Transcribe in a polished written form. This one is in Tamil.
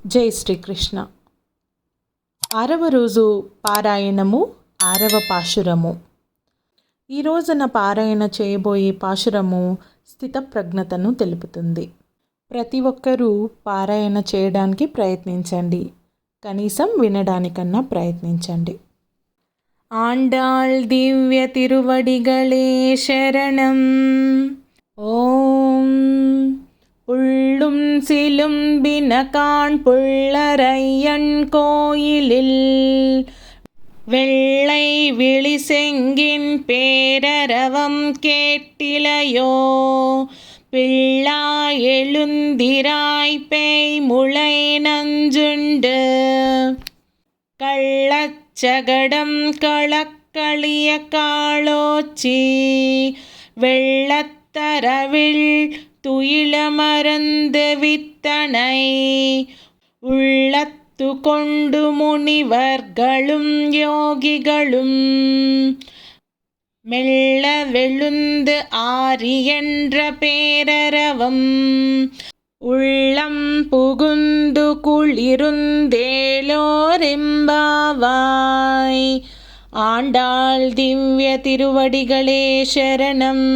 జై శ్రీకృష్ణ. 6వ రోజు పారాయణము 6వ పాశురము. ఈ రోజున పారాయణ చేయబోయే పాశురము స్థితప్రజ్ఞతను తెలుపుతుంది. ప్రతి ఒక్కరూ పారాయణ చేయడానికి ప్రయత్నించండి, కనీసం వినడానికన్నా ప్రయత్నించండి. ஆண்டாள் திவ்ய திருவடிகளே சரணம். ஓம் புள்ளும் சிலும்பினகான் புள்ளரையன் கோயிலில் வெள்ளை விழி செங்கின் பேரரவம் கேட்டிலையோ, பிள்ளாய் எழுந்திராய் பேய் முளை நஞ்சுண்டு கள்ளச்சகடம் களக்களிய காளோச்சி வெள்ளத்தரவில் துயிலமர்ந்து வித்தனை உள்ளத்து கொண்டு முனிவர்களும் யோகிகளும் மெல்ல வெளுந்து ஆரி என்ற பேரரவம் உள்ளம் புகுந்து குளிருந்தேலோரெம்பாவாய். ஆண்டாள் திவ்ய திருவடிகளே சரணம்.